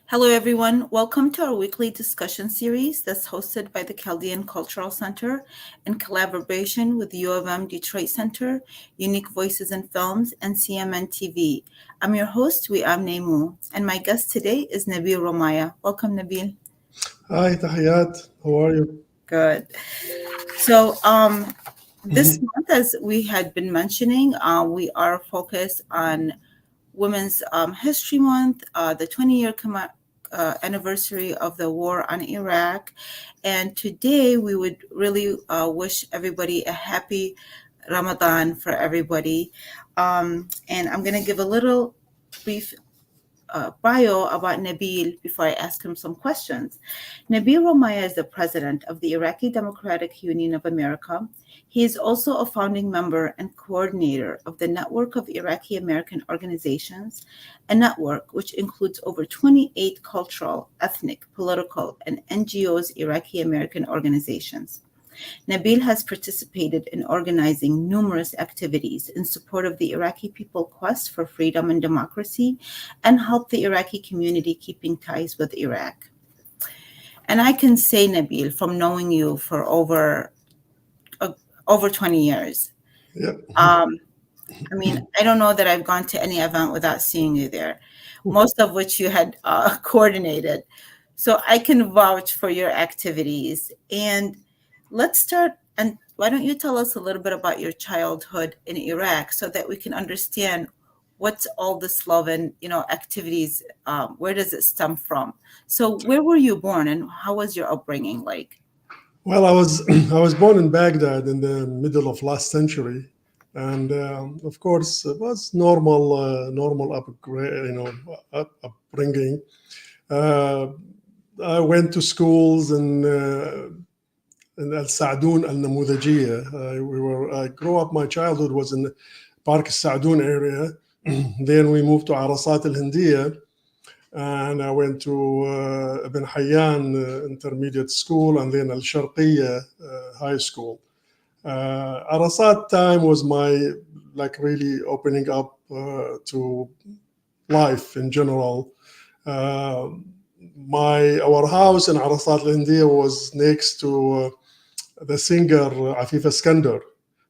Hello, everyone. Welcome to our weekly discussion series that's hosted by the Chaldean Cultural Center in collaboration with U of M Detroit Center, Unique Voices in Films, and CMN TV. I'm your host, Wiam Nemu, and my guest today is Nabil Roumayah. Welcome, Nabil. Hi, Tahiyat. How are you? Good. So, this month, as we had been mentioning, we are focused on Women's History Month, the 20-year anniversary of the war on Iraq. And today we would really wish everybody a happy Ramadan for everybody. And I'm going to give a little brief bio about Nabil before I ask him some questions. Nabil Roumayah is the president of the Iraqi Democratic Union of America. He is also a founding member and coordinator of the Network of Iraqi American Organizations, a network which includes over 28 cultural, ethnic, political, and NGOs Iraqi American organizations. Nabil has participated in organizing numerous activities in support of the Iraqi people's quest for freedom and democracy and helped the Iraqi community keeping ties with Iraq. And I can say, Nabil, from knowing you for over 20 years, Yep. I mean, I don't know that I've gone to any event without seeing you there, most of which you had coordinated. So I can vouch for your activities. And let's start. And why don't you tell us a little bit about your childhood in Iraq so that we can understand what's all this love and activities? Where does it stem from? So where were you born, and how was your upbringing like? Well, I was I was born in Baghdad in the middle of last century, and of course it was normal upbringing. Uh, I went to schools in Al Saadun Al Namudajiyya. I grew up. My childhood was in the Park Saadun area. Then we moved to Arasat Al Hindiya, and I went to Ibn Hayyan Intermediate School, and then Al Sharqiyya High School. Arasat time was my like really opening up to life in general. Uh, our house in Arasat Al Hindiya was next to the singer Afif Iskandar.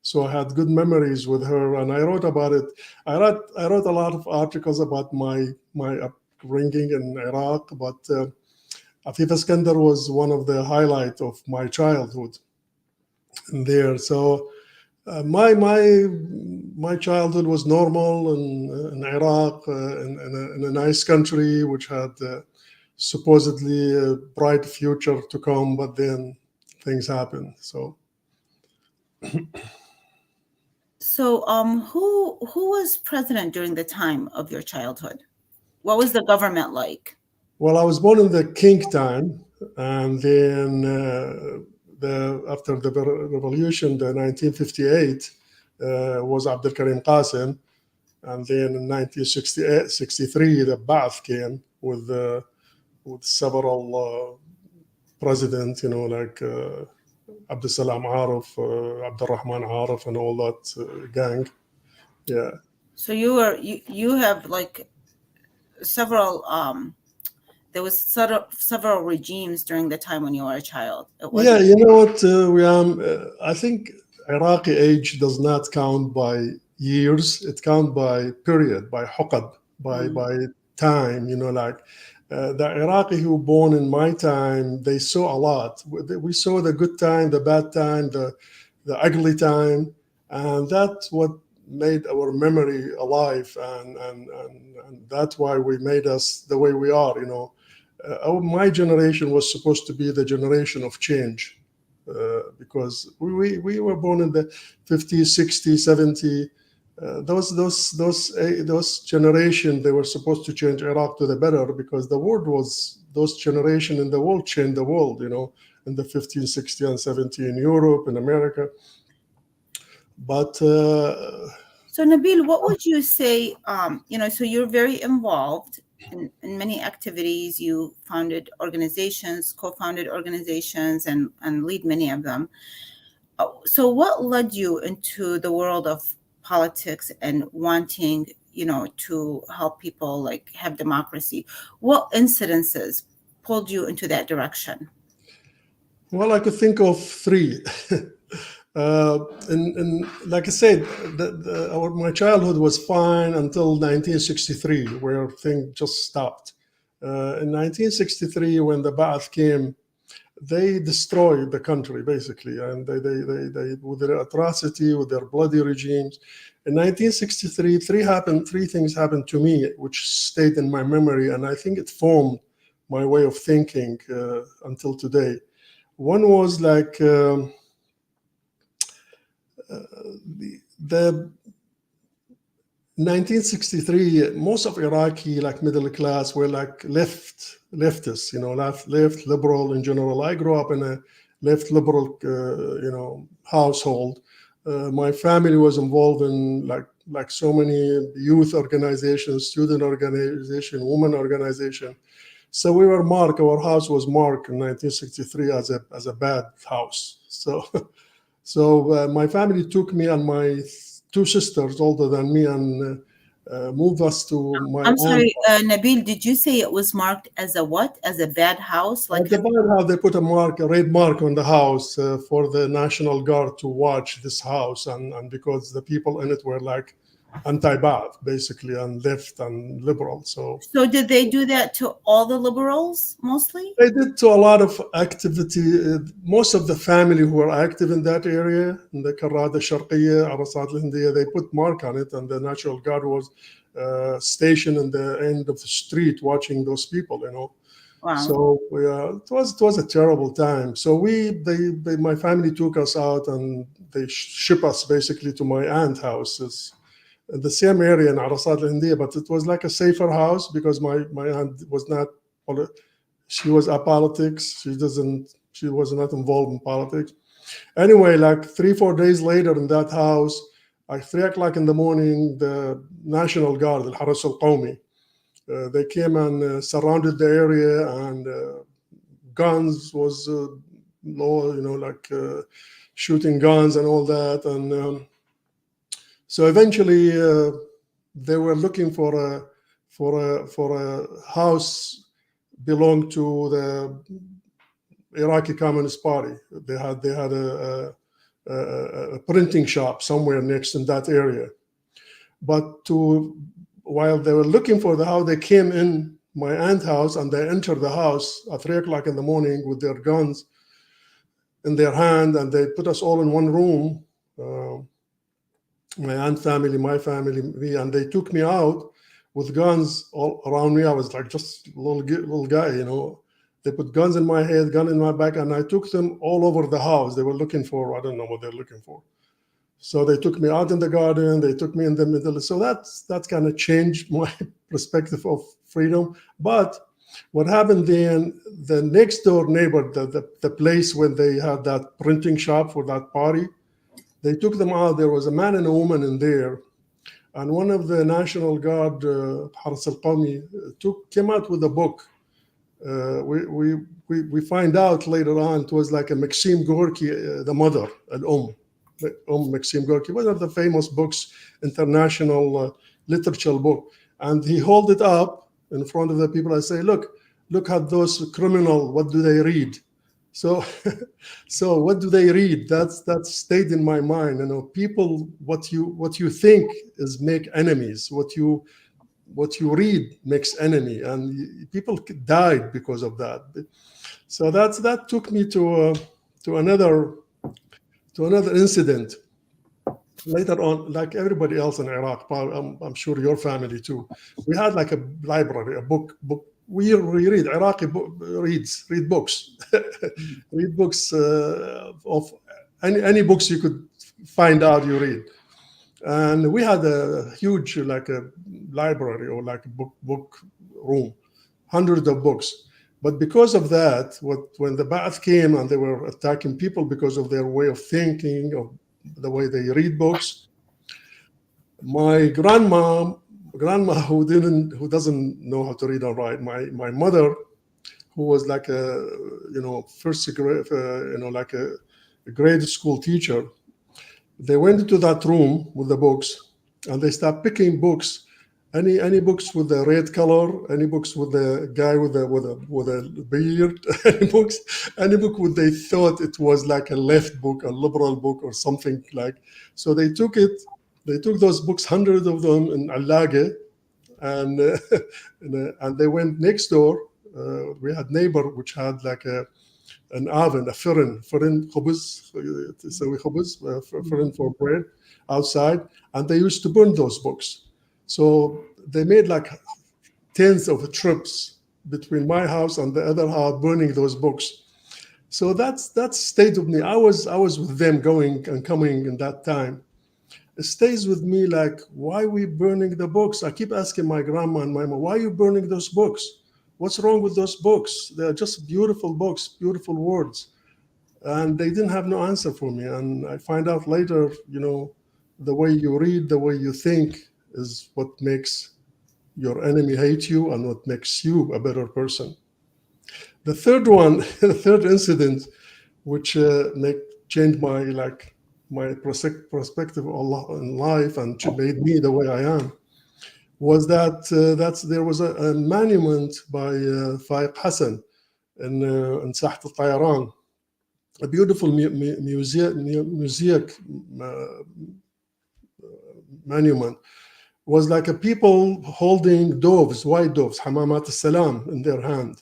So I had good memories with her, and I wrote about it. I wrote a lot of articles about my upbringing in Iraq, but Afif Iskandar was one of the highlight of my childhood there. So my childhood was normal in Iraq, in a nice country which had supposedly a bright future to come, but then things happened. So So, who was president during the time of your childhood? What was the government like? well, I was born in the king time, and then after the revolution, the 1958 was Abdul Karim Qasim, and then in 1963 the Ba'ath came with several presidents, like Abdul Salam Arif, Abdul Rahman Arif, and all that gang. Yeah. So you have like several there was several regimes during the time when you were a child. It Yeah, wasn't. you know what, I think Iraqi age does not count by years. It counts by period, by huqab, by time. Like the Iraqi who born in my time, they saw a lot. We saw the good time, the bad time, the ugly time, and that's what made our memory alive, and that's why we made us the way we are. My generation was supposed to be the generation of change, because we were born in the 50s, 60s, 70s. Those generation, they were supposed to change Iraq to the better, because the world was those generation in the world changed the world. In the 15, 60, and 70 in Europe, in America. But So Nabil, what would you say? So you're very involved in many activities. You founded organizations, co-founded organizations, and lead many of them. So what led you into the world of politics and wanting, to help people like have democracy. What incidences pulled you into that direction? Well, I could think of three. And like I said, my childhood was fine until 1963, where things just stopped. In 1963, when the Ba'ath came, they destroyed the country basically, and they with their atrocity, with their bloody regimes. In 1963, three things happened to me, which stayed in my memory, and I think it formed my way of thinking until today. One was like the 1963. Most of Iraqi like middle class were like leftists, left liberal in general. I grew up in a left liberal, household. My family was involved in like so many youth organizations, student organization, women organization. So we were marked. Our house was marked in 1963 as a bad house. So my family took me and my two sisters older than me and moved us to my I'm aunt. sorry, Nabil, did you say it was marked as a what? As a bad house? Like, It's about how they put a red mark on the house for the National Guard to watch this house, and because the people in it were like anti-Ba'ath, basically, and left and liberal. So so did they do that to all the liberals mostly? they did to a lot of activity. Most of the family who were active in that area, in the Karada Sharqiya, Arasat al-Hindiya, they put mark on it, and the National Guard was stationed in the end of the street watching those people. Wow. So it was a terrible time. So my family took us out and they ship us basically to my aunt houses in the same area in Arasat al-Hindiya, but it was like a safer house because my aunt was not, she was apolitics. She was not involved in politics. Anyway, like 3-4 days later in that house, like 3 o'clock in the morning, the National Guard, the Haras al-Qawmi, they came and surrounded the area, and guns was low, shooting guns and all that. And so eventually they were looking for a house belonged to the Iraqi Communist Party. They had a printing shop somewhere next in that area. But while they were looking for the house, they came in my aunt's house and they entered the house at 3 o'clock in the morning with their guns in their hand, and they put us all in one room. My aunt family, my family, me, and they took me out with guns all around me. I was like just a little guy. They put guns in my head, gun in my back, and I took them all over the house. They were looking for, I don't know what they're looking for. So they took me out in the garden. They took me in the middle. So that's kind of changed my perspective of freedom. But what happened then, the next door neighbor, the place when they had that printing shop for that party, they took them out. There was a man and a woman in there. And one of the National Guard, Haras al-Qawmi, came out with a book. We find out later on it was like a Maxim Gorky, the mother, Maxim Gorky, one of the famous books, international literature book. And he held it up in front of the people. I say, look at those criminals. What do they read? So what do they read? That stayed in my mind. People, what you think is make enemies. What you read makes enemy, and people died because of that. So that took me to another incident later on. Like everybody else in Iraq, I'm sure your family too. We had like a library, a book. We read Iraqi read books, read books of any books you could find out. You read. And we had a huge, like a library or like a book room, hundreds of books. But because of that, when the Ba'ath came and they were attacking people because of their way of thinking, of the way they read books, my grandma who doesn't know how to read or write, my mother, who was like a first grade, like a grade school teacher, they went into that room with the books and they started picking books any books with the red color, any books with the guy with a beard, any book with they thought it was like a left book, a liberal book, or something like. So they took those books, hundreds of them in Allage, and and they went next door. We had neighbor which had like an oven, a فرن خبز, تسوي خبز, فرن for bread outside, and they used to burn those books. So they made like tens of trips between my house and the other house burning those books. So that stayed with me. I was with them going and coming in that time. It stays with me like, why are we burning the books? I keep asking my grandma and my mom, why are you burning those books? What's wrong with those books? They're just beautiful books, beautiful words. And they didn't have no answer for me. And I find out later, the way you read, the way you think is what makes your enemy hate you and what makes you a better person. The third one, the third incident, which changed my perspective on life and made me the way I am, was that there was a monument by Faiq Hassan in Saht al-Tayaran, a beautiful mosaic monument. Was like a people holding doves, white doves, hamamat al-salam, in their hand.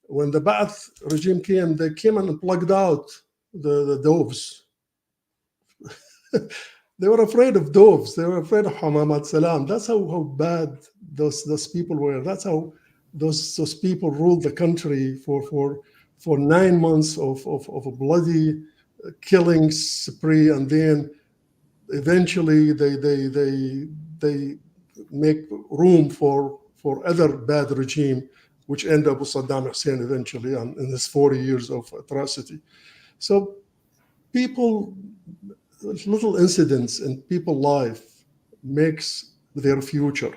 When the Ba'ath regime came, they came and plugged out the doves. They were afraid of doves. They were afraid of hamamat salam. That's how bad those people were. That's how those people ruled the country for 9 months of a bloody killing spree, and then eventually they make room for other bad regime, which ended up with Saddam Hussein eventually, and in his 40 years of atrocity. So little incidents in people's life makes their future.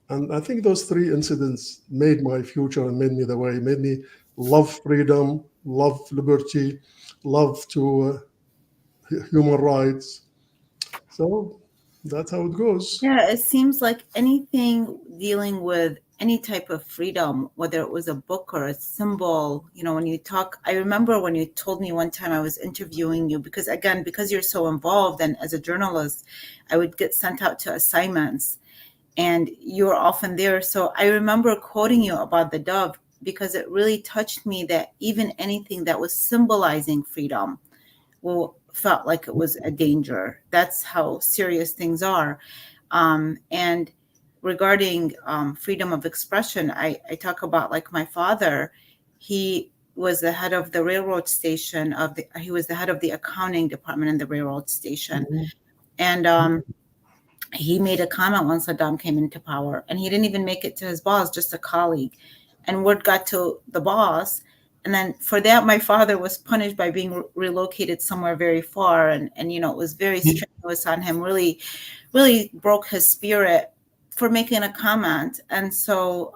And I think those three incidents made my future and made me the way, made me love freedom, love liberty, love to human rights. So that's how it goes. Yeah, it seems like anything dealing with any type of freedom, whether it was a book or a symbol, when you talk, I remember when you told me one time I was interviewing you, because you're so involved, and as a journalist, I would get sent out to assignments and you were often there. So I remember quoting you about the dove, because it really touched me that even anything that was symbolizing freedom felt like it was a danger. That's how serious things are. And regarding freedom of expression, I talk about, like, my father. He was the head of the railroad station he was the head of the accounting department in the railroad station. Mhm. And he made a comment when Saddam came into power, and he didn't even make it to his boss, just a colleague. And word got to the boss. And then for that, my father was punished by being relocated somewhere very far. And it was very strenuous on him, really, really broke his spirit for making a comment. And so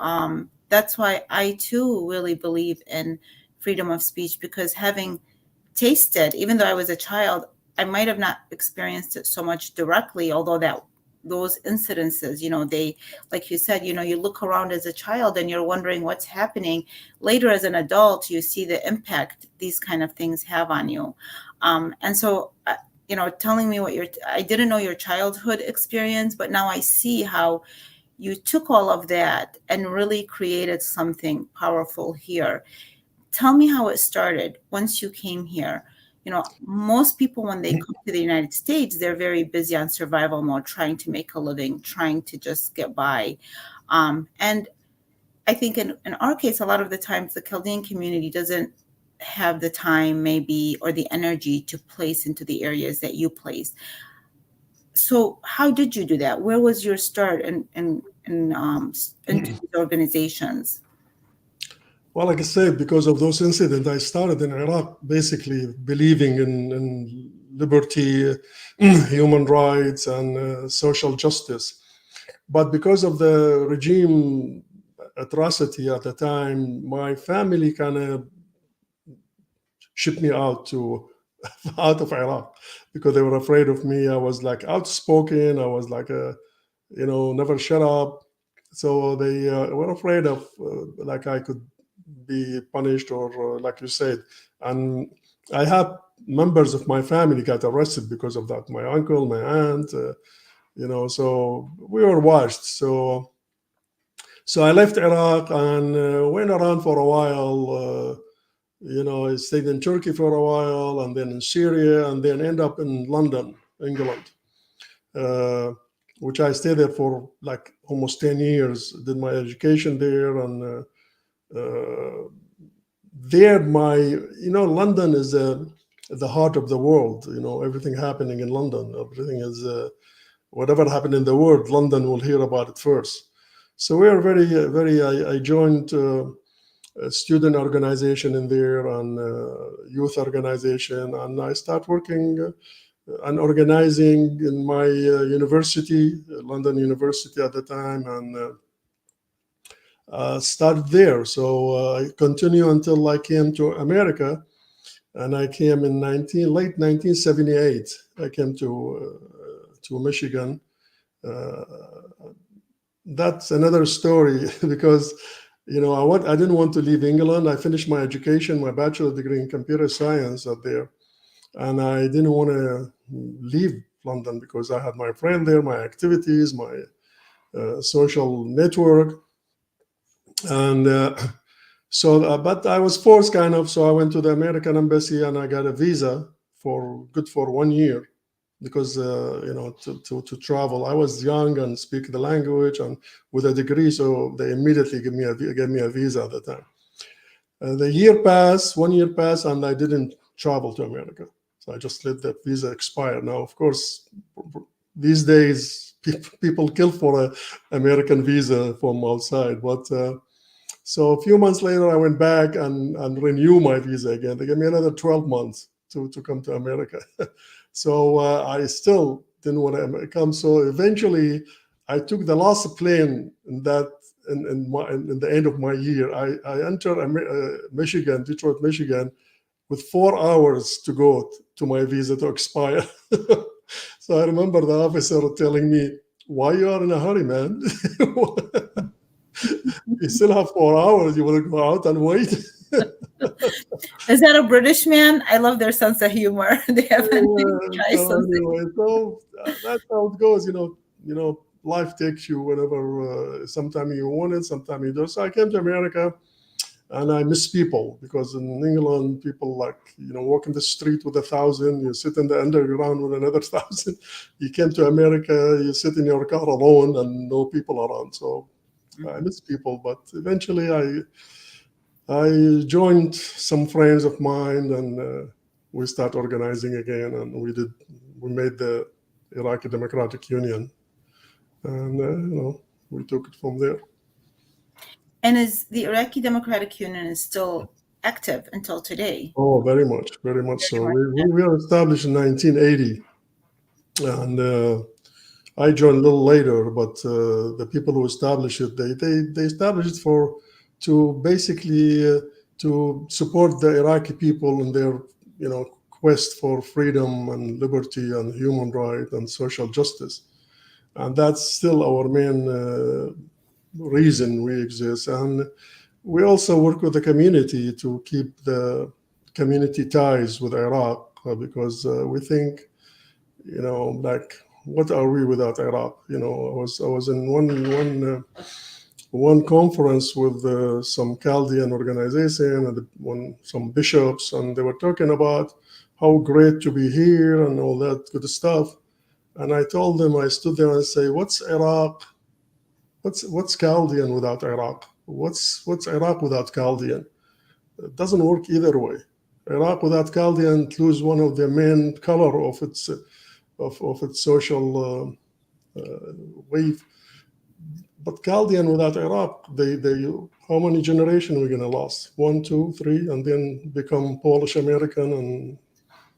that's why I too really believe in freedom of speech, because having tasted, even though I was a child, I might have not experienced it so much directly, although those incidences, they, like you said, you look around as a child and you're wondering what's happening. Later, as an adult, you see the impact these kind of things have on you. And so, telling me I didn't know your childhood experience, but now I see how you took all of that and really created something powerful here. Tell me how it started once you came here. Most people, when they come to the United States, they're very busy on survival mode, trying to make a living, trying to just get by. And I think in our case, a lot of the times the Chaldean community doesn't have the time, maybe, or the energy to place into the areas that you place. So how did you do that? Where was your start into these organizations? Well, like I said, because of those incidents, I started in Iraq basically believing in liberty, human rights, and social justice. But because of the regime atrocity at the time, my family kind of shipped me out of Iraq because they were afraid of me. I was like outspoken. I was like never shut up. So they were afraid of like I could be punished or like you said. And I had members of my family got arrested because of that. My uncle, my aunt, so we were watched. So I left Iraq and went around for a while. I stayed in Turkey for a while, and then in Syria, and then end up in London, England, uh, which I stayed there for like almost 10 years. Did my education there, and there London is the heart of the world. Everything happening in London, everything is whatever happened in the world, London will hear about it first. So we are very, very. I joined a student organization in there and youth organization, and I start working and organizing in my university, London University at the time, and started there. So I continue until I came to America, and I came in late 1978. I came to Michigan. Uh, that's another story because I didn't want to leave England. I finished my education, my bachelor degree in computer science out there, and I didn't want to leave London because I had my friend there, my activities, my social network, and but I was forced kind of. So I went to the American embassy and I got a visa for 1 year because to travel. I was young and speak the language and with a degree, so they immediately gave me a visa at the time. The 1 year passed, and I didn't travel to America. So I just let that visa expire. Now, of course, these days people kill for an American visa from outside. But so a few months later, I went back and renew my visa again. They gave me another 12 months to come to America. So I still didn't want to come. So eventually, I took the last plane in the end of my year. I entered Michigan, Detroit, Michigan, with 4 hours to go to my visa to expire. So I remember the officer telling me, "Why you are in a hurry, man? You still have 4 hours. You want to go out and wait?" Is that a British man? I love their sense of humor. They have a nice dry So sense of anyway, so that's how it goes. Life takes you whenever. Sometimes you want it, sometimes you don't. So I came to America, and I miss people because in England, people walk in the street with 1,000. You sit in the underground with another 1,000. You came to America, you sit in your car alone and no people around. So I miss people, but eventually I joined some friends of mine, and we start organizing again, and we made the Iraqi Democratic Union, and we took it from there. And is the Iraqi Democratic Union is still active until today? Oh, very much, very much Very so. much. We were established in 1980, and I joined a little later. But the people who established it, they established it to basically to support the Iraqi people in their quest for freedom and liberty and human right and social justice, and that's still our main reason we exist. And we also work with the community to keep the community ties with Iraq because we think, like, what are we without Iraq? I was in one conference with some Chaldean organization and some bishops, and they were talking about how great to be here and all that good stuff. And I told them, I stood there and say, what's Iraq? What's Chaldean without Iraq? What's Iraq without Chaldean? It doesn't work either way. Iraq without Chaldean lose one of the main color of its social wave. But Chaldean without Iraq, they how many generations are we gonna last? 1, 2, 3, and then become Polish American and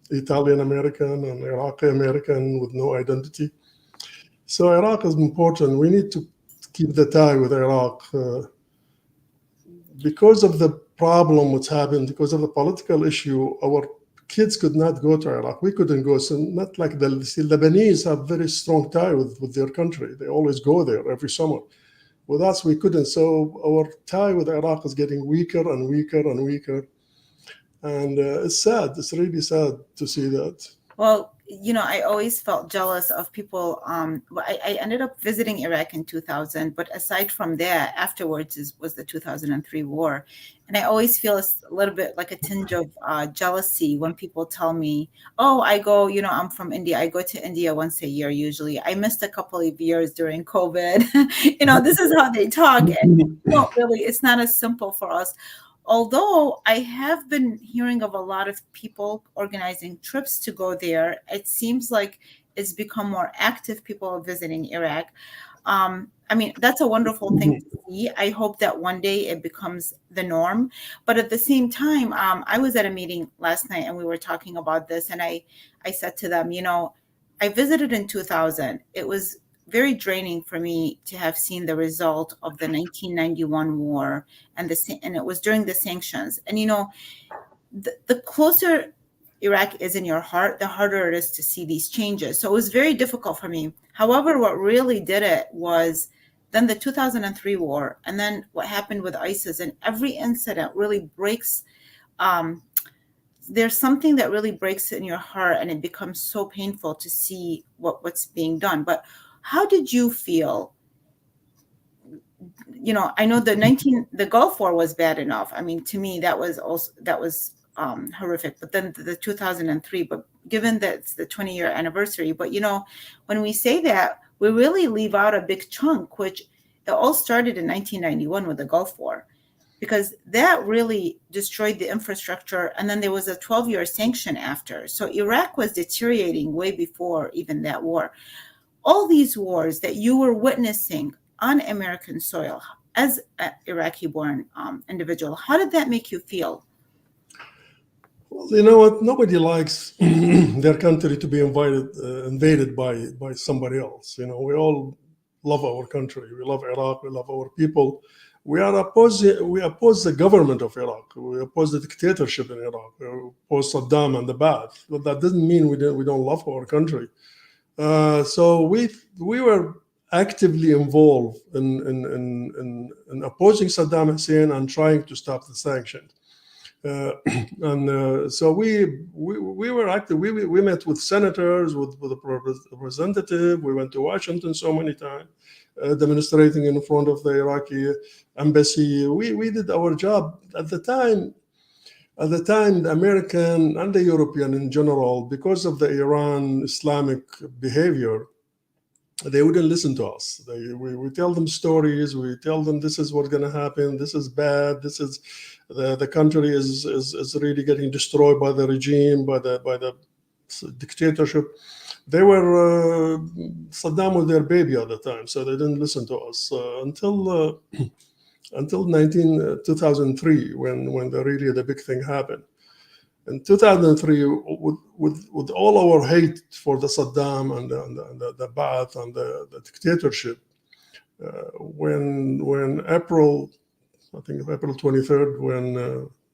Italian American and Iraqi American with no identity. So Iraq is important. We need to keep the tie with Iraq because of the problem what's happened, because of the political issue. Our kids could not go to Iraq. We couldn't go. So not like the Lebanese have very strong tie with their country. They always go there every summer. with us, we couldn't. So our tie with Iraq is getting weaker and weaker and weaker. And it's sad. It's really sad to see that. Well, I always felt jealous of people. I ended up visiting Iraq in 2000, but aside from that, afterwards was the 2003 war. And I always feel a little bit like a tinge of jealousy when people tell me, oh, I go, I'm from India. I go to India once a year usually. I missed a couple of years during COVID. This is how they talk. And really, it's not as simple for us. Although I have been hearing of a lot of people organizing trips to go there, it seems like it's become more active. People are visiting Iraq. That's a wonderful thing to see. I hope that one day it becomes the norm. But at the same time, I was at a meeting last night and we were talking about this. And I said to them, I visited in 2000. It was very draining for me to have seen the result of the 1991 war and it was during the sanctions. And the closer Iraq is in your heart, the harder it is to see these changes. So it was very difficult for me. However, what really did it was then the 2003 war, and then what happened with ISIS, and every incident really breaks. There's something that really breaks in your heart, and it becomes so painful to see what's being done. But how did you feel? I know the Gulf War was bad enough. To me, that was horrific. But then the 2003. But given that it's the 20-year anniversary, but when we say that, we really leave out a big chunk, which it all started in 1991 with the Gulf War, because that really destroyed the infrastructure. And then there was a 12-year sanction after. So Iraq was deteriorating way before even that war. All these wars that you were witnessing on American soil as an Iraqi-born individual, how did that make you feel? Well, you know what? Nobody likes their country to be invaded by somebody else. We all love our country. We love Iraq. We love our people. We oppose the government of Iraq. We oppose the dictatorship in Iraq. We oppose Saddam and the Ba'ath. But that doesn't mean we don't love our country. So we were actively involved in opposing Saddam Hussein and trying to stop the sanctions. So we were active. We met with senators, with the representative. We went to Washington so many times, demonstrating in front of the Iraqi embassy. We did our job at the time. At the time, the American and the European in general, because of the Iran Islamic behavior, they wouldn't listen to us. We tell them stories. We tell them this is what's going to happen. This is bad. This is the country is really getting destroyed by the regime, by the dictatorship. They were Saddam was their baby at the time, so they didn't listen to us until 2003, when the big thing happened. In 2003, with all our hate for the Saddam and the Ba'ath and the dictatorship, when April 23rd, when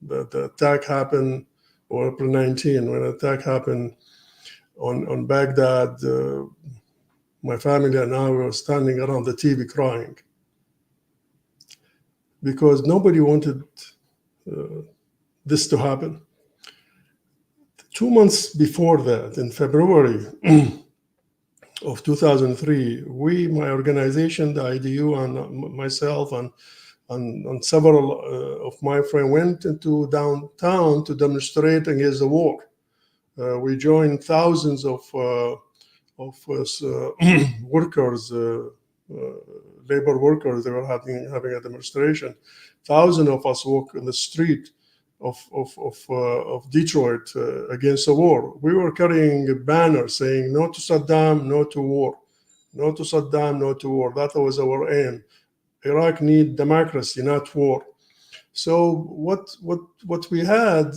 the attack happened, or April 19, when the attack happened on Baghdad, my family and I were standing around the TV crying, because nobody wanted this to happen. 2 months before that, in February of 2003, my organization, the IDU, and myself and several of my friends went into downtown to demonstrate against the war. We joined thousands of workers, labor workers. They were having a demonstration. Thousands of us walked in the street of Detroit against the war. We were carrying a banner saying "No to Saddam, no to war. No to Saddam, no to war." That was our aim. Iraq need democracy, not war. So what we had,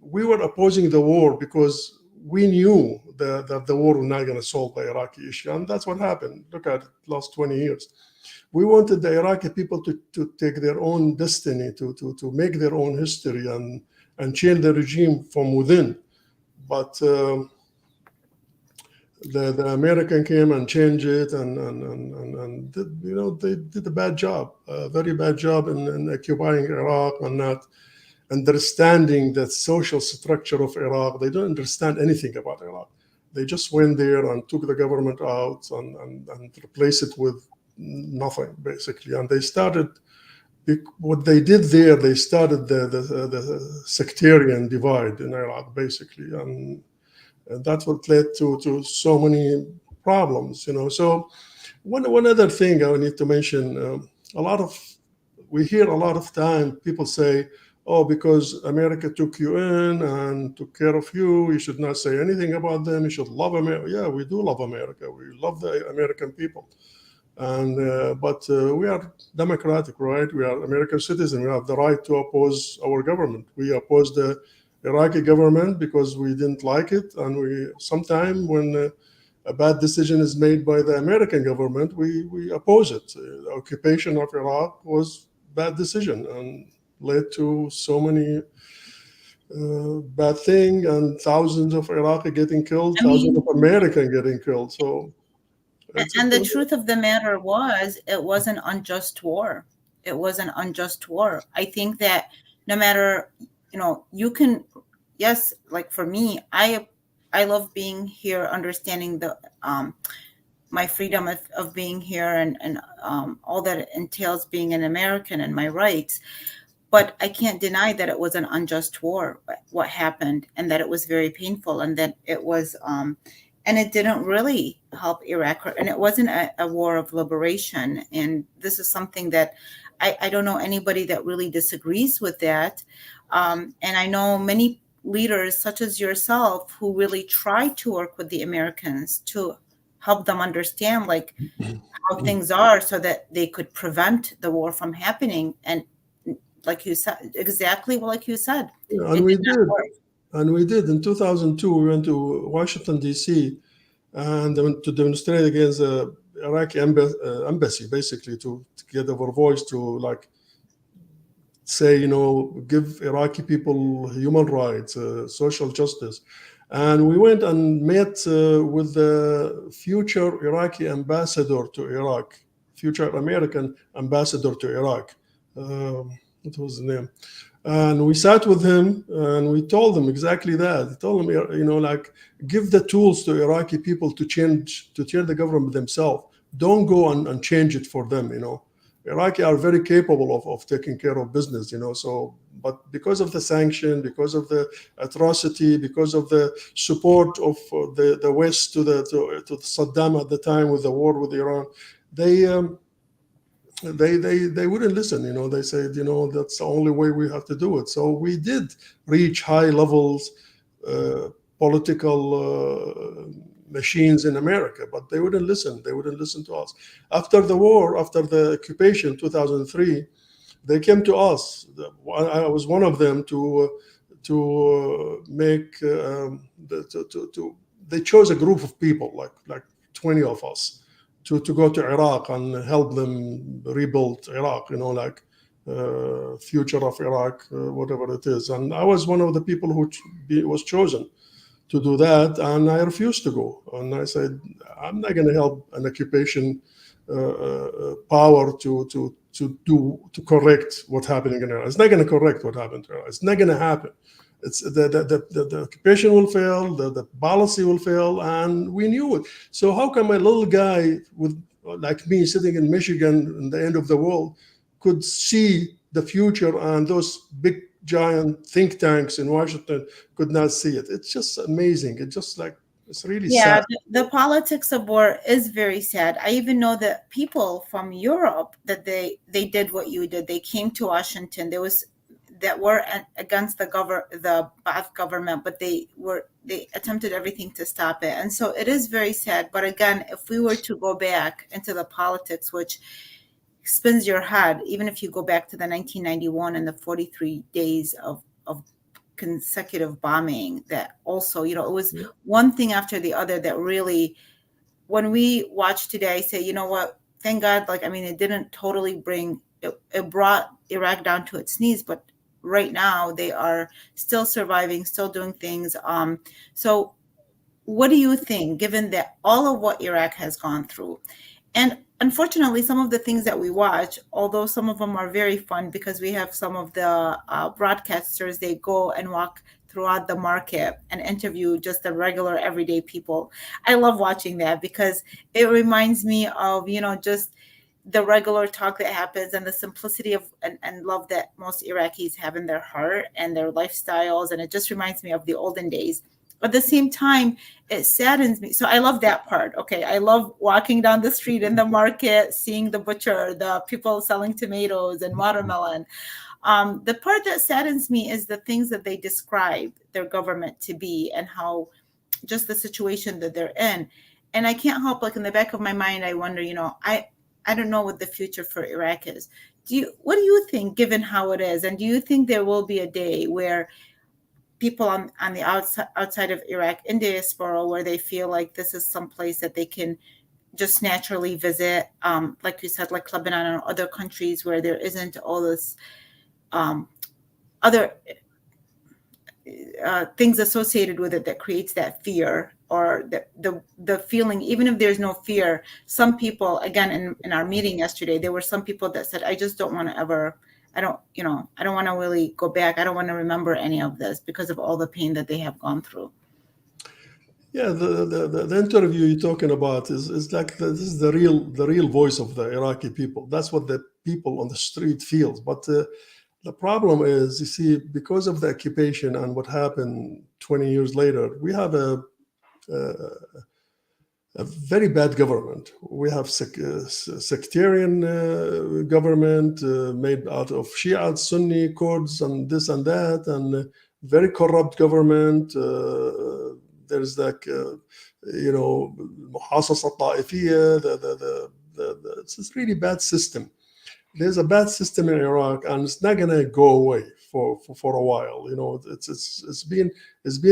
we were opposing the war because we knew that the war was not going to solve the Iraqi issue, and that's what happened. Look at the last 20 years. We wanted the Iraqi people to take their own destiny, to make their own history and change the regime from within. But the American came and changed it, and did, they did a bad job, a very bad job in occupying Iraq and not understanding the social structure of Iraq. They don't understand anything about Iraq. They just went there and took the government out and replaced it with nothing, basically. And they started, what they did there, they started the sectarian divide in Iraq, basically. And that's what led to so many problems, So one other thing I need to mention, a lot of we hear a lot of time people say, oh, because America took you in and took care of you, you should not say anything about them. You should love America. Yeah, we do love America. We love the American people. And but we are democratic, right? We are American citizens. We have the right to oppose our government. We opposed the Iraqi government because we didn't like it, and we sometime when a bad decision is made by the American government, we oppose it. The occupation of Iraq was bad decision and led to so many bad thing, and thousands of Iraqi getting killed, I thousands of mean, American getting killed. So it's and the truth of the matter was, it was an unjust war. It was an unjust war. I think that no matter, you can, yes, like for me, I love being here, understanding the my freedom of being here, and all that it entails being an American, and my rights. But I can't deny that it was an unjust war, what happened, and that it was very painful, and that it was, and it didn't really help Iraq, and it wasn't a war of liberation. And this is something that I don't know anybody that really disagrees with that. And I know many leaders, such as yourself, who really try to work with the Americans to help them understand, like, how things are, so that they could prevent the war from happening. And like you said, exactly like you said, and it we did not did. work. And we did. In 2002, we went to Washington, D.C., and to demonstrate against the Iraqi embassy, basically, to get our voice to, like, say, give Iraqi people human rights, social justice. And we went and met with the future Iraqi ambassador to Iraq, future American ambassador to Iraq. What was the name? And we sat with him and we told him exactly that. We told him, like, give the tools to Iraqi people to change the government themselves. Don't go and change it for them. Iraqi are very capable of taking care of business. So, but because of the sanction, because of the atrocity, because of the support of the West to Saddam at the time with the war with Iran, they they wouldn't listen. They said, that's the only way we have to do it. So we did reach high levels political machines in America, but they wouldn't listen. They wouldn't listen to us. After the war, after the occupation, 2003, they came to us. I was one of them to make they chose a group of people, like 20 of us, to go to Iraq and help them rebuild Iraq, like future of Iraq, whatever it is. And I was one of the people who was chosen to do that, and I refused to go. And I said, I'm not going to help an occupation power to correct what's happening in Iraq. It's not going to correct what happened to Iraq. It's not going to happen. It's the occupation will fail, the policy will fail, and we knew it. So how come a little guy with like me sitting in Michigan in the end of the world could see the future, and those big giant think tanks in Washington could not see it? It's just amazing. It's really Yeah, sad. the politics of war is very sad. I even know that people from Europe, that they did what you did. They came to Washington. There was that were against the Ba'ath government, but they attempted everything to stop it. And so it is very sad. But again, if we were to go back into the politics, which spins your head, even if you go back to the 1991 and the 43 days of consecutive bombing, that also, it was one thing after the other that really, when we watch today, I say, you know what, thank God, like, I mean, it didn't totally it brought Iraq down to its knees, but right now they are still surviving, still doing things. So what do you think, given that all of what Iraq has gone through? And unfortunately, some of the things that we watch, although some of them are very fun because we have some of the broadcasters, they go and walk throughout the market and interview just the regular everyday people. I love watching that because it reminds me of, just the regular talk that happens and the simplicity of and love that most Iraqis have in their heart and their lifestyles. And it just reminds me of the olden days. At the same time, it saddens me. So I love that part. Okay. I love walking down the street in the market, seeing the butcher, the people selling tomatoes and watermelon. The part that saddens me is the things that they describe their government to be and how just the situation that they're in. And I can't help, like in the back of my mind, I wonder, I don't know what the future for Iraq is. What do you think, given how it is? And do you think there will be a day where people on the outside of Iraq in diaspora, where they feel like this is some place that they can just naturally visit, like you said, like Lebanon and other countries where there isn't all this other things associated with it that creates that fear, or the feeling, even if there's no fear. Some people, again, in our meeting yesterday, there were some people that said, I just don't want to ever, I don't want to really go back. I don't want to remember any of this because of all the pain that they have gone through. Yeah, the interview you're talking about is like this is the real voice of the Iraqi people. That's what the people on the street feels. But the problem is, you see, because of the occupation and what happened 20 years later, we have a very bad government. We have sectarian government made out of Shia, Sunni, Kurds, and this and that, and very corrupt government. There's like, محاصصة طائفية. It's a really bad system. There's a bad system in Iraq, and it's not gonna go away for a while. It's been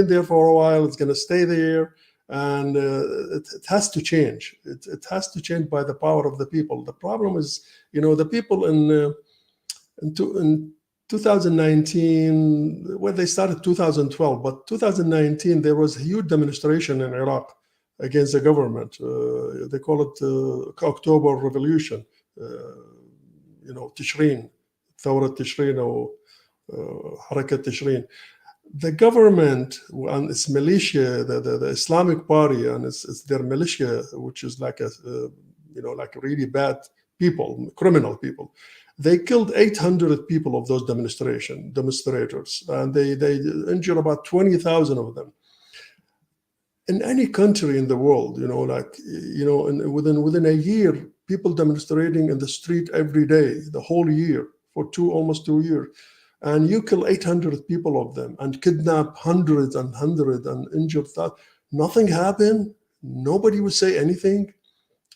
there for a while. It's gonna stay there. And it has to change. It has to change by the power of the people. The problem is, the people in 2019, well, they started 2012, but 2019 there was a huge demonstration in Iraq against the government. They call it October Revolution. Tishrin, ثورة تشرين أو حركة تشرين. The government and its militia, the Islamic Party, and it's their militia, which is like like really bad people, criminal people. They killed 800 people of those demonstrators, and they injured about 20,000 of them. In any country in the world, within a year, people demonstrating in the street every day, the whole year for almost 2 years. And you kill 800 people of them and kidnap hundreds and injured that. Nothing happened. Nobody would say anything.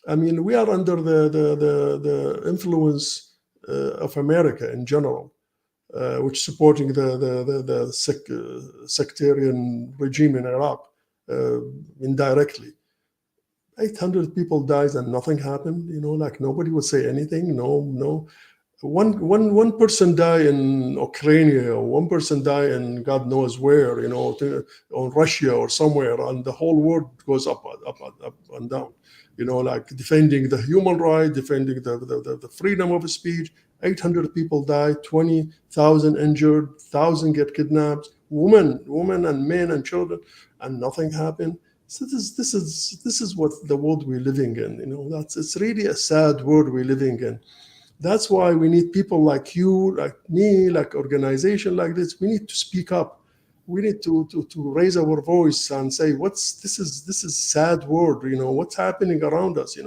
I mean, we are under the influence of America in general, which is supporting the sectarian regime in Iraq indirectly. 800 people died and nothing happened. Like nobody would say anything. No. One person died in Ukraine, or one person died in God knows where, on Russia or somewhere, and the whole world goes up and down. Like defending the human right, defending the freedom of speech. 800 people died, 20,000 injured, 1,000 get kidnapped, women and men and children, and nothing happened. So this is what the world we're living in. It's really a sad world we're living in. That's why we need people like you, like me, like organization like this. We need to speak up. We need to raise our voice and say, this is sad world. What's happening around us.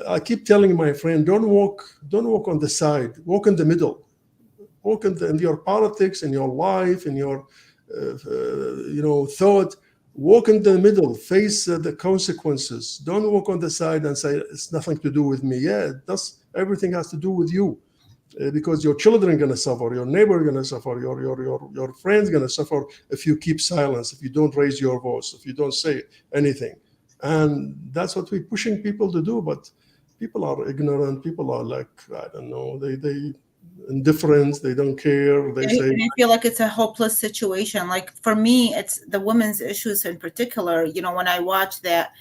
I keep telling my friend, don't walk on the side. Walk in the middle. Walk in your politics, in your life, in your thought. Walk in the middle. Face the consequences. Don't walk on the side and say it's nothing to do with me. Yeah, it does. Everything has to do with you, because your children are going to suffer, your neighbor are going to suffer, your friends are going to suffer if you keep silence, if you don't raise your voice, if you don't say anything. And that's what we're pushing people to do. But people are ignorant. People are like, I don't know, they indifference. They don't care. They say, I feel like it's a hopeless situation. Like for me, it's the women's issues in particular. When I watch that,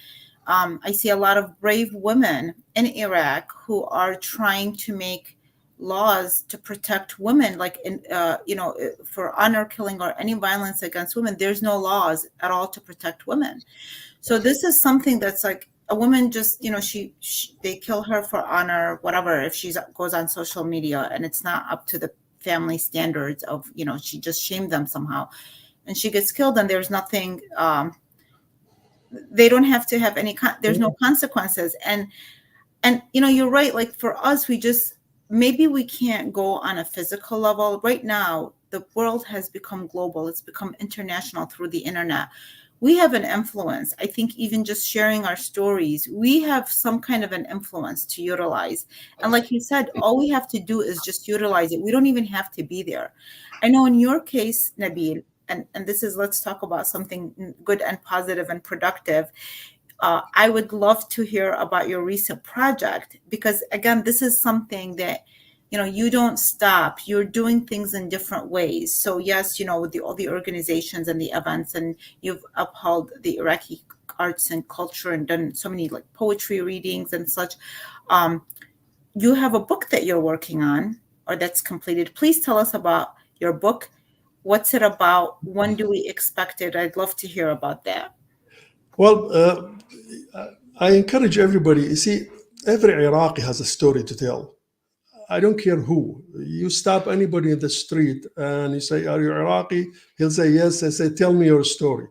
I see a lot of brave women in Iraq who are trying to make laws to protect women, like for honor killing or any violence against women. There's no laws at all to protect women. So this is something that's like a woman just, she they kill her for honor, whatever, if she goes on social media and it's not up to the family standards of, she just shamed them somehow and she gets killed and there's nothing, they don't have to have there's no consequences. And you're right, like for us, maybe we can't go on a physical level. Right now, the world has become global. It's become international through the internet. We have an influence. I think even just sharing our stories, we have some kind of an influence to utilize. And like you said, all we have to do is just utilize it. We don't even have to be there. I know in your case, Nabil, and this is, let's talk about something good and positive and productive. I would love to hear about your recent project because, again, this is something that, you don't stop. You're doing things in different ways. So yes, with all the organizations and the events, and you've upheld the Iraqi arts and culture and done so many like poetry readings and such. You have a book that you're working on or that's completed. Please tell us about your book. What's it about? When do we expect it? I'd love to hear about that. well, I encourage everybody. You see, every Iraqi has a story to tell. I don't care who. You stop anybody in the street and you say, "Are you Iraqi?" He'll say, "Yes." I say, "Tell me your story,"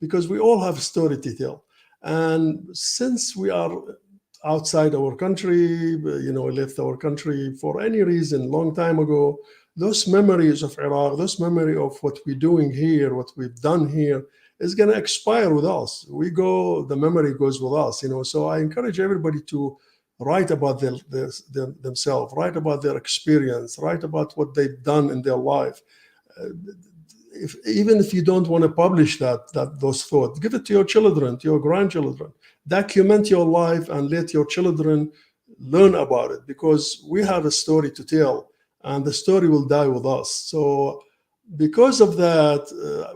because we all have a story to tell. And since we are outside our country, left our country for any reason, long time ago, those memories of Iraq, those memory of what we're doing here, what we've done here, is going to expire with us. We go, the memory goes with us. So I encourage everybody to write about themselves, write about their experience, write about what they've done in their life. Even if you don't want to publish those thoughts, give it to your children, to your grandchildren. Document your life and let your children learn about it, because we have a story to tell, and the story will die with us. So, because of that,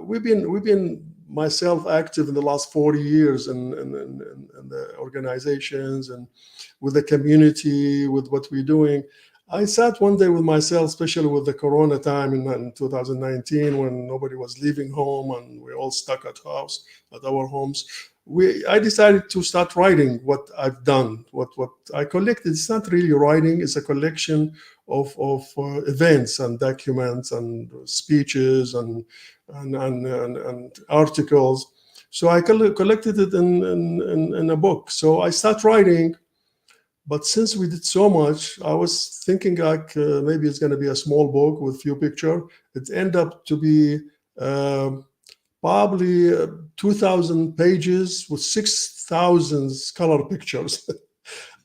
we've been myself active in the last 40 years in the organizations and with the community, with what we're doing. I sat one day with myself, especially with the Corona time in 2019, when nobody was leaving home and we're all stuck at our homes. I decided to start writing what I've done, what I collected. It's not really writing; it's a collection of events and documents and speeches and articles. So I collected it in a book. So I start writing. But since we did so much, I was thinking like maybe it's going to be a small book with few pictures. It ended up to be probably 2,000 pages with 6,000 color pictures.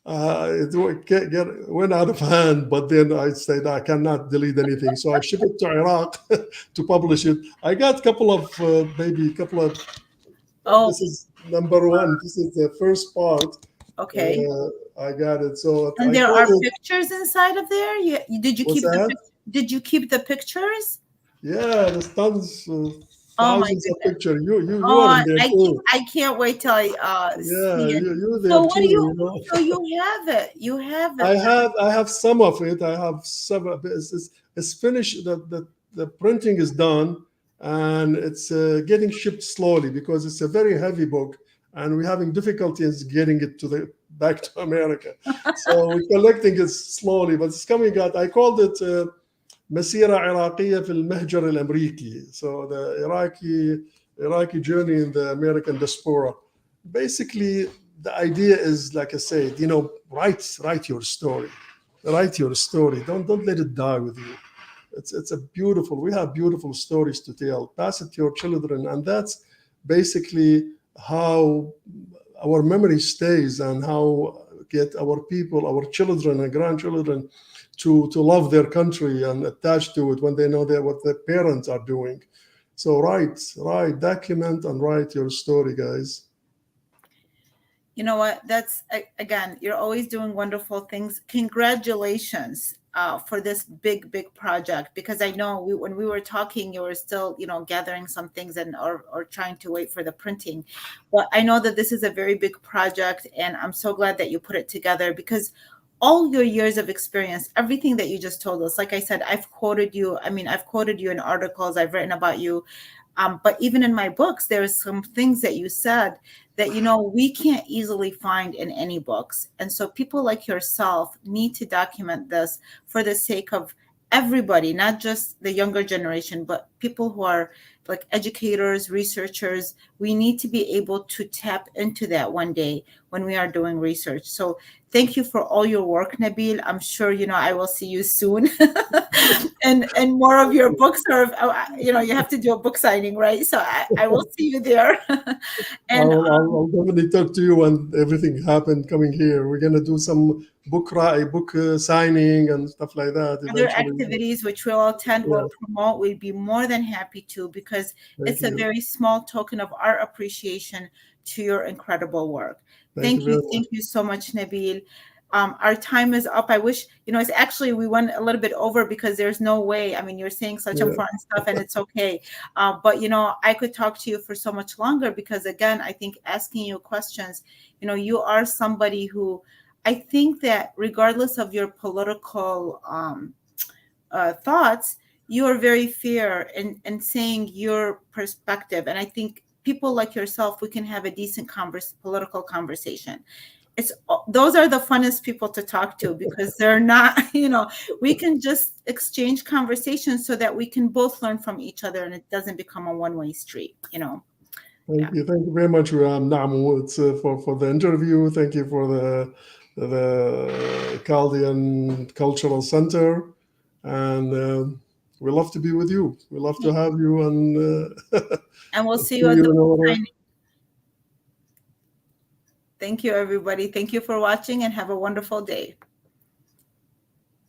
It went out of hand, but then I said I cannot delete anything. So I shipped it to Iraq to publish it. I got a couple of, Oh, this is number one. This is the first part. okay. I got it. So And I there called are it, pictures inside of there. Did you what's keep that? did you keep the pictures? Yeah, there's tons, Oh my thousands of goodness. pictures. You are Oh, in there too. I can't wait till I Yeah, see it. you there So what too. do so you have it. You have it. I have some of it. I have some. It's finished. The printing is done, and it's getting shipped slowly because it's a very heavy book, and we're having difficulties getting it back to America. So we're collecting it slowly, but it's coming out. I called it مسيرة عراقية في المهجر الأمريكي. So the Iraqi journey in the American diaspora. Basically, the idea is, like I said, write your story. Write your story. Don't let it die with you. It's a beautiful. We have beautiful stories to tell. Pass it to your children, and that's basically how our memory stays, and how get our people, our children and grandchildren, to love their country and attach to it when they know what their parents are doing. So write, document, and write your story, guys. You know what? That's again, you're always doing wonderful things. Congratulations for this big project? Because I know when we were talking, you were still, gathering some things and or trying to wait for the printing. But I know that this is a very big project, and I'm so glad that you put it together, because all your years of experience, everything that you just told us, like I said, I've quoted you. I mean, I've quoted you in articles, I've written about you. But even in my books, there's some things that you said that, we can't easily find in any books. And so people like yourself need to document this for the sake of everybody, not just the younger generation, but people who are like educators, researchers. We need to be able to tap into that one day when we are doing research. So thank you for all your work, Nabil. I'm sure, I will see you soon. and more of your books are, you have to do a book signing, right? So I will see you there. And I'll definitely talk to you when everything happened coming here. We're gonna do some book signing and stuff like that other eventually. activities which we'll attend, Yeah, will promote, we'll be more than happy to, because thank it's a you. very small token of our appreciation to your incredible work. Thank you very much. Thank you so much, Nabil. Our time is up. I wish, it's actually, we went a little bit over because there's no way. I mean, you're saying such Yeah, important stuff, and it's okay. But, I could talk to you for so much longer, because again, I think asking you questions, you are somebody who, I think that regardless of your political thoughts, you are very fair in saying your perspective. And I think people like yourself, we can have a decent political conversation. Those are the funnest people to talk to, because they're not, we can just exchange conversations so that we can both learn from each other, and it doesn't become a one-way street. Yeah. thank you very much, Namu. It's for the interview. Thank you for the Chaldean Cultural Center, and we love to be with you. We love to have you, and And we'll see see you at you the in book order. signing. Thank you, everybody. Thank you for watching, and have a wonderful day.